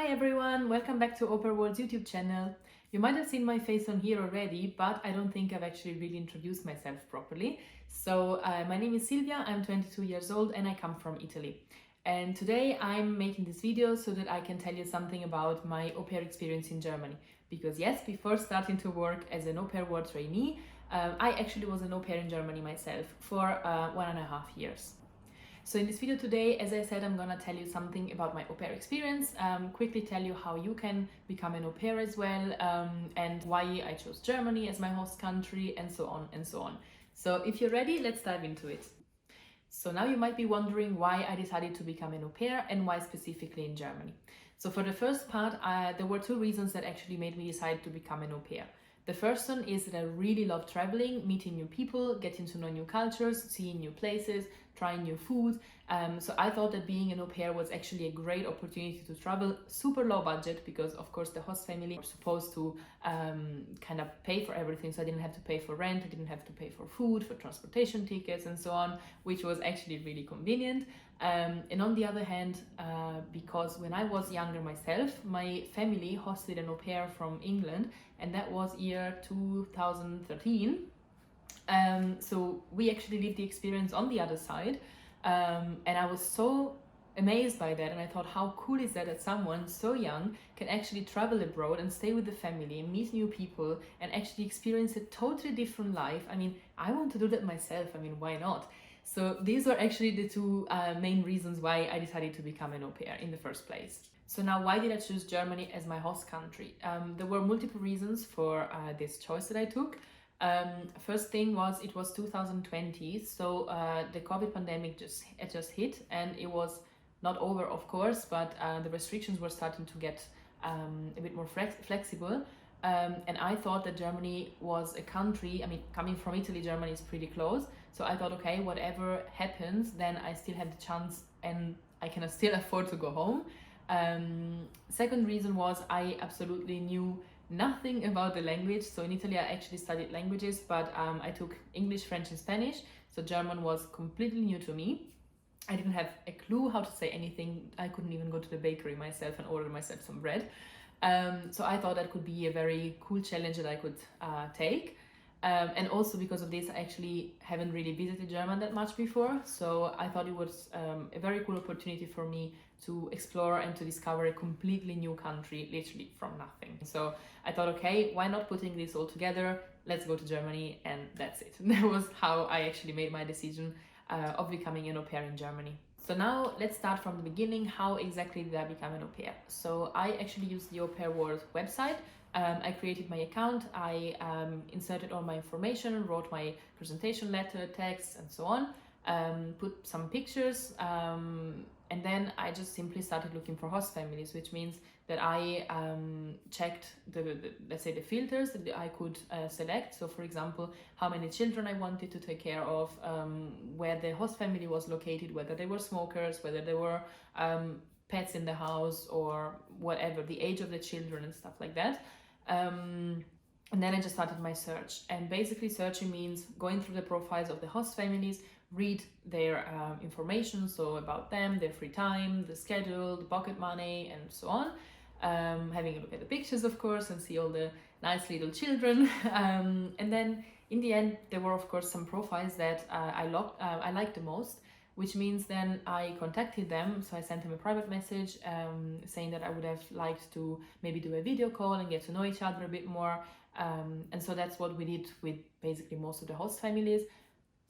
Hi everyone, welcome back to AuPairWorld's YouTube channel. You might have seen my face on here already, but I don't think I've actually really introduced myself properly. So my name is Silvia, I'm 22 years old and I come from Italy. And today I'm making this video so that I can tell you something about my au pair experience in Germany. Because yes, before starting to work as an AuPairWorld trainee, I actually was an au pair in Germany myself for 1.5 years. So in this video today, as I said, I'm gonna tell you something about my au pair experience, quickly tell you how you can become an au pair as well, and why I chose Germany as my host country, and so on and so on. So if you're ready, let's dive into it. So now you might be wondering why I decided to become an au pair and why specifically in Germany. So for the first part, there were two reasons that actually made me decide to become an au pair. The first one is that I really love traveling, meeting new people, getting to know new cultures, seeing new places, trying new food. So I thought that being an au pair was actually a great opportunity to travel, super low budget, because of course the host family was supposed to kind of pay for everything. So I didn't have to pay for rent, I didn't have to pay for food, for transportation tickets and so on, which was actually really convenient. And on the other hand, because when I was younger myself, my family hosted an au pair from England, and that was year 2013. So we actually lived the experience on the other side, and I was so amazed by that, and I thought, how cool is that someone so young can actually travel abroad and stay with the family and meet new people and actually experience a totally different life. I mean, I want to do that myself. I mean, why not? So these were actually the two main reasons why I decided to become an au pair in the first place. So now, why did I choose Germany as my host country? There were multiple reasons for this choice that I took. First thing was, it was 2020, so the COVID pandemic just hit, and it was not over, of course, but the restrictions were starting to get a bit more flexible. And I thought that Germany was a country, I mean, coming from Italy, Germany is pretty close. So I thought, okay, whatever happens, then I still have the chance and I can still afford to go home. Second reason was, I absolutely knew nothing about the language. So in Italy, I actually studied languages, but I took English, French, and Spanish. So German was completely new to me. I didn't have a clue how to say anything. I couldn't even go to the bakery myself and order myself some bread. So I thought that could be a very cool challenge that I could take. And also because of this, I actually haven't really visited German that much before. So I thought it was a very cool opportunity for me to explore and to discover a completely new country, literally from nothing. So I thought, okay, why not putting this all together? Let's go to Germany, and that's it. That was how I actually made my decision of becoming an au pair in Germany. So now let's start from the beginning. How exactly did I become an au pair? So I actually used the AuPairWorld website. I created my account, I inserted all my information, wrote my presentation letter, text, and so on, put some pictures, and then I just simply started looking for host families, which means that I checked let's say the filters that I could select. So for example, how many children I wanted to take care of, where the host family was located, whether they were smokers, whether they were pets in the house, or whatever, the age of the children and stuff like that. And then I just started my search, and basically searching means going through the profiles of the host families, read their information, so about them, their free time, the schedule, the pocket money, and so on. Having a look at the pictures, of course, and see all the nice little children. And then in the end, there were of course some profiles that I liked the most, which means then I contacted them. So I sent them a private message saying that I would have liked to maybe do a video call and get to know each other a bit more. And so that's what we did with basically most of the host families.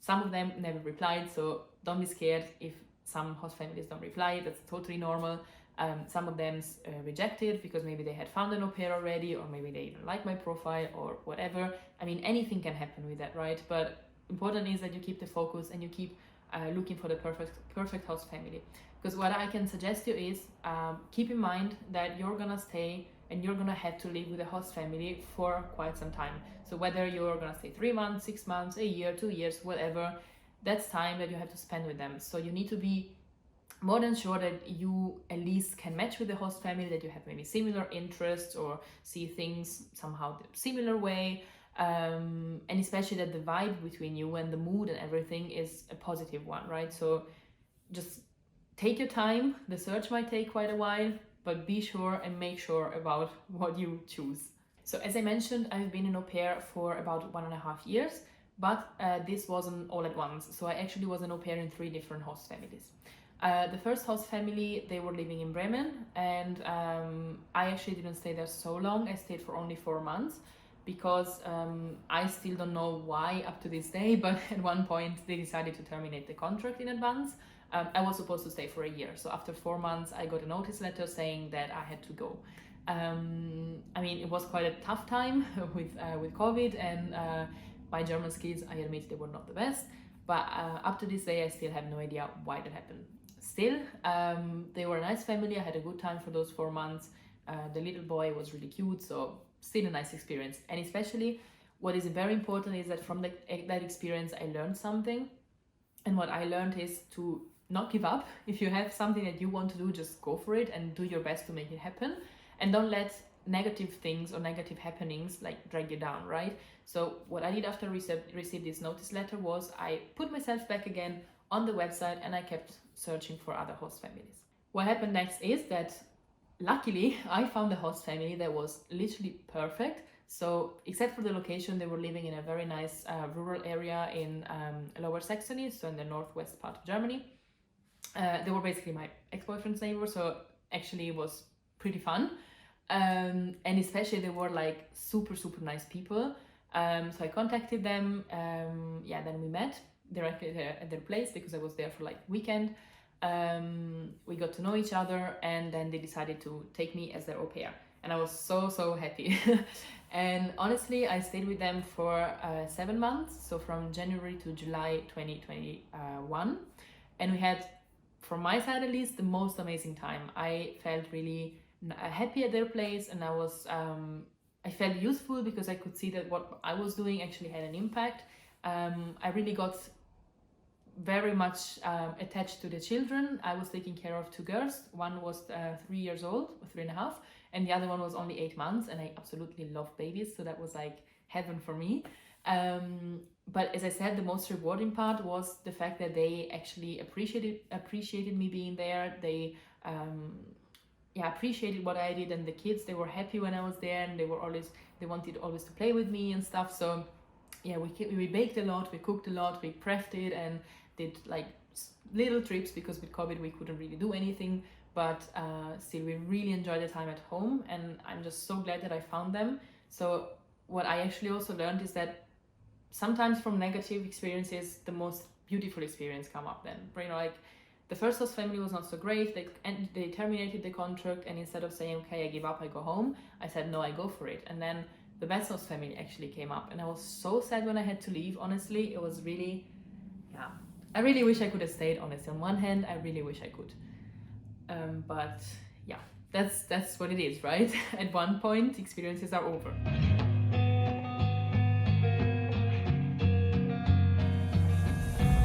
Some of them never replied, so don't be scared if some host families don't reply, that's totally normal. Some of them rejected because maybe they had found an au pair already, or maybe they didn't like my profile or whatever. I mean, anything can happen with that, right? But important is that you keep the focus and you keep looking for the perfect host family. Because what I can suggest you is keep in mind that you're gonna stay and you're gonna have to live with a host family for quite some time. So whether you're gonna stay 3 months, 6 months, a year, 2 years, whatever, that's time that you have to spend with them. So you need to be more than sure that you at least can match with the host family, that you have maybe similar interests or see things somehow the similar way. And especially that the vibe between you and the mood and everything is a positive one, right? So just take your time. The search might take quite a while, but be sure and make sure about what you choose. So as I mentioned, I've been an au pair for about 1.5 years, but this wasn't all at once. So I actually was an au pair in 3 different host families. The first host family, they were living in Bremen, and I actually didn't stay there so long. I stayed for only 4 months because I still don't know why up to this day, but at one point they decided to terminate the contract in advance. I was supposed to stay for a year, so after 4 months I got a notice letter saying that I had to go. I mean, it was quite a tough time with COVID, and my German skills, I admit, they were not the best, but up to this day I still have no idea why that happened. Still, they were a nice family. I had a good time for those 4 months. The little boy was really cute, so still a nice experience. And especially what is very important is that from that experience I learned something, and what I learned is to not give up. If you have something that you want to do, just go for it and do your best to make it happen, and don't let negative things or negative happenings like drag you down, right? So what I did after received this notice letter was I put myself back again on the website and I kept searching for other host families. What happened next is that luckily I found a host family that was literally perfect. So except for the location, they were living in a very nice rural area in Lower Saxony, so in the northwest part of Germany. They were basically my ex-boyfriend's neighbor, so actually it was pretty fun. And especially they were like super nice people. So I contacted them, then we met directly at their place because I was there for like weekend. We got to know each other, and then they decided to take me as their au pair, and I was so happy. And honestly, I stayed with them for 7 months, so from January to July 2021, and we had, from my side at least, the most amazing time. I felt really happy at their place, and I felt useful because I could see that what I was doing actually had an impact. I really got very much attached to the children. I was taking care of 2 girls. One was 3 years old, or 3.5, and the other one was only 8 months, and I absolutely love babies, so that was like heaven for me. But as I said, the most rewarding part was the fact that they actually appreciated me being there. They appreciated what I did, and the kids, they were happy when I was there, and they wanted always to play with me and stuff. So yeah, we baked a lot, we cooked a lot, we crafted and did like little trips because with COVID we couldn't really do anything, but still we really enjoyed the time at home, and I'm just so glad that I found them. So what I actually also learned is that sometimes from negative experiences the most beautiful experience come up then. You know, like the first host family was not so great, they terminated the contract, and instead of saying okay, I give up, I go home, I said no, I go for it. And then the best host family actually came up, and I was so sad when I had to leave. Honestly, it was really, I really wish I could have stayed, honestly. On one hand, I really wish I could. But yeah, that's what it is, right? At one point, experiences are over.